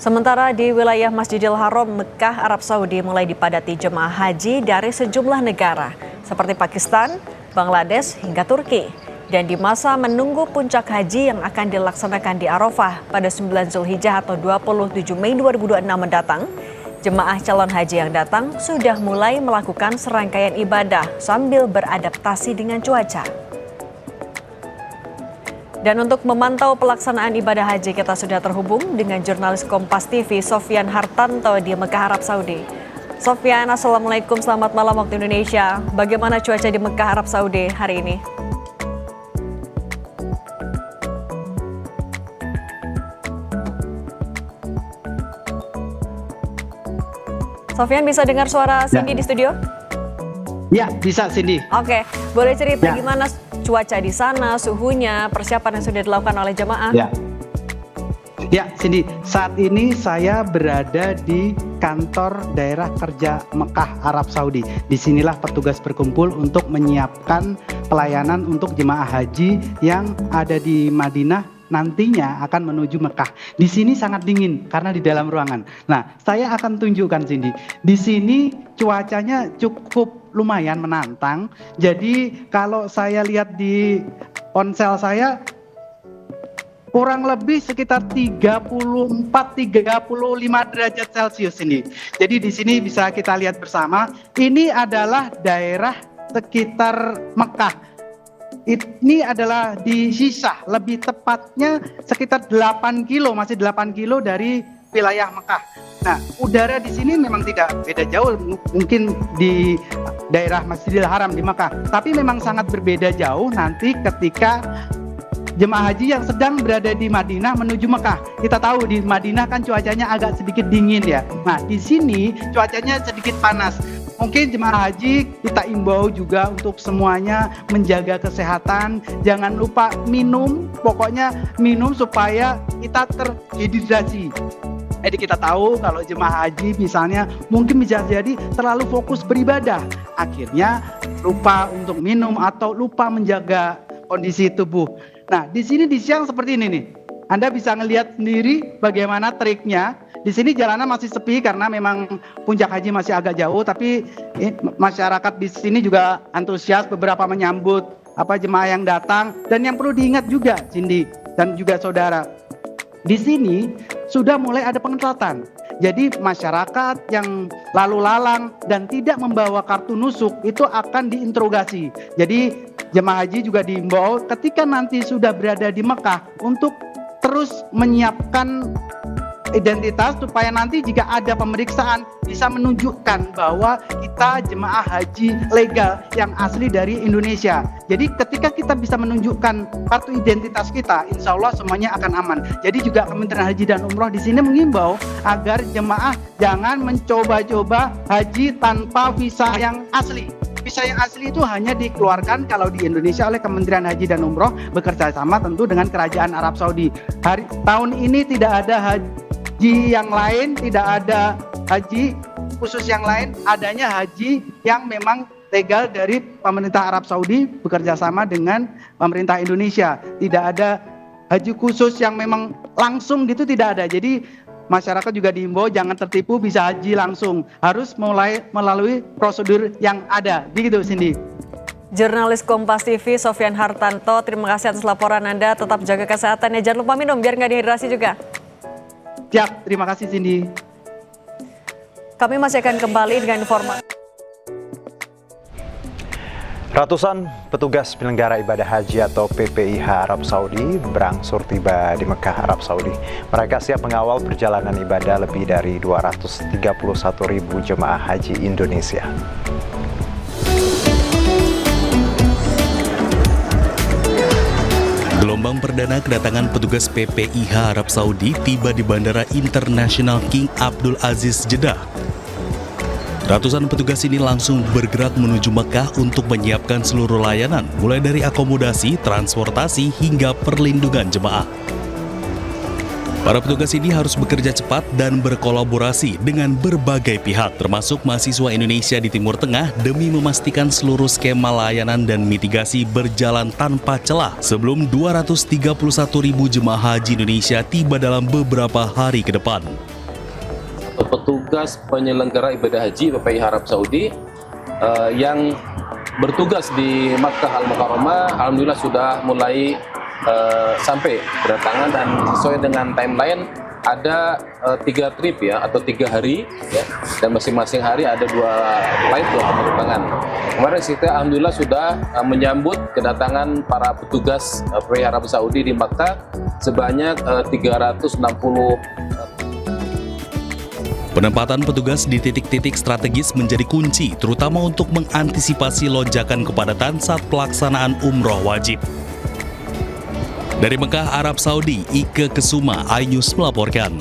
Sementara di wilayah Masjidil Haram, Mekah, Arab Saudi mulai dipadati jemaah haji dari sejumlah negara seperti Pakistan, Bangladesh, hingga Turki. Dan di masa menunggu puncak haji yang akan dilaksanakan di Arafah pada 9 Zulhijjah atau 27 Mei 2026 mendatang, jemaah calon haji yang datang sudah mulai melakukan serangkaian ibadah sambil beradaptasi dengan cuaca. Dan untuk memantau pelaksanaan ibadah haji, kita sudah terhubung dengan jurnalis Kompas TV Sofyan Hartanto di Mekah, Arab Saudi. Sofyan, Assalamualaikum, selamat malam waktu Indonesia. Bagaimana cuaca di Mekah, Arab Saudi hari ini? Sofyan, bisa dengar suara Cindy di studio? Ya, bisa Cindy. Oke, boleh cerita gimana cuaca di sana, suhunya, persiapan yang sudah dilakukan oleh jemaah? Ya, Cindy, saat ini saya berada di kantor daerah kerja Mekah, Arab Saudi. Disinilah petugas berkumpul untuk menyiapkan pelayanan untuk jemaah haji yang ada di Madinah nantinya akan menuju Mekah. Di sini sangat dingin karena di dalam ruangan. Nah, saya akan tunjukkan Cindy. Di sini cuacanya cukup lumayan menantang. Jadi kalau saya lihat di ponsel saya kurang lebih sekitar 34-35 derajat Celcius ini. Jadi di sini bisa kita lihat bersama, ini adalah daerah sekitar Mekah. Ini adalah di Shisah, lebih tepatnya sekitar 8 kilo, masih 8 kilo dari wilayah Mekah. Nah, udara di sini memang tidak beda jauh, mungkin di daerah Masjidil Haram di Mekah. Tapi memang sangat berbeda jauh nanti ketika jemaah haji yang sedang berada di Madinah menuju Mekah. Kita tahu di Madinah kan cuacanya agak sedikit dingin ya. Nah, di sini cuacanya sedikit panas. Mungkin jemaah haji kita imbau juga untuk semuanya menjaga kesehatan. Jangan lupa minum, pokoknya minum supaya kita terhidrasi. Jadi kita tahu kalau jemaah haji misalnya mungkin bisa jadi terlalu fokus beribadah. Akhirnya lupa untuk minum atau lupa menjaga kondisi tubuh. Nah, di sini di siang seperti ini nih. Anda bisa ngelihat sendiri bagaimana triknya. Di sini jalanan masih sepi karena memang puncak haji masih agak jauh, tapi masyarakat di sini juga antusias, beberapa menyambut jemaah yang datang. Dan yang perlu diingat juga, Cindy dan juga saudara, di sini sudah mulai ada pengetatan. Jadi masyarakat yang lalu lalang dan tidak membawa kartu nusuk itu akan diinterogasi. Jadi jemaah haji juga diimbau ketika nanti sudah berada di Mekah untuk terus menyiapkan identitas supaya nanti jika ada pemeriksaan bisa menunjukkan bahwa kita jemaah haji legal yang asli dari Indonesia. Jadi ketika kita bisa menunjukkan kartu identitas kita, insya Allah semuanya akan aman. Jadi juga Kementerian Haji dan Umroh di sini mengimbau agar jemaah jangan mencoba-coba haji tanpa visa yang asli. Visa yang asli itu hanya dikeluarkan kalau di Indonesia oleh Kementerian Haji dan Umroh bekerja sama tentu dengan Kerajaan Arab Saudi. Tahun ini tidak ada haji yang lain, tidak ada haji khusus yang lain, adanya haji yang memang legal dari pemerintah Arab Saudi bekerja sama dengan pemerintah Indonesia. Tidak ada haji khusus yang memang langsung gitu, tidak ada. Jadi masyarakat juga diimbau jangan tertipu bisa haji langsung, harus mulai melalui prosedur yang ada. Begitu Cindy. Jurnalis Kompas TV Sofyan Hartanto, terima kasih atas laporan Anda. Tetap jaga kesehatan ya, jangan lupa minum biar nggak dehidrasi juga. Siap, terima kasih Cindy. Kami masih akan kembali dengan informasi. Ratusan petugas penyelenggara ibadah haji atau PPIH Arab Saudi berangsur tiba di Mekah, Arab Saudi. Mereka siap mengawal perjalanan ibadah lebih dari 231.000 jemaah haji Indonesia. Gelombang perdana kedatangan petugas PPIH Arab Saudi tiba di Bandara Internasional King Abdul Aziz Jeddah. Ratusan petugas ini langsung bergerak menuju Mekah untuk menyiapkan seluruh layanan, mulai dari akomodasi, transportasi, hingga perlindungan jemaah. Para petugas ini harus bekerja cepat dan berkolaborasi dengan berbagai pihak, termasuk mahasiswa Indonesia di Timur Tengah, demi memastikan seluruh skema layanan dan mitigasi berjalan tanpa celah sebelum 231.000 jemaah haji Indonesia tiba dalam beberapa hari ke depan. Petugas penyelenggara ibadah haji PPIH Arab Saudi yang bertugas di Makkah Al-Mukarramah, alhamdulillah sudah mulai sampai berdatangan, dan sesuai dengan timeline ada 3 trip ya, atau 3 hari ya, dan masing-masing hari ada 2 flight, 2 penerbangan. Kemarin kita alhamdulillah sudah menyambut kedatangan para petugas PPIH Arab Saudi di Makkah sebanyak 360. Penempatan petugas di titik-titik strategis menjadi kunci, terutama untuk mengantisipasi lonjakan kepadatan saat pelaksanaan umroh wajib. Dari Mekah, Arab Saudi, Ike Kesuma, iNews melaporkan.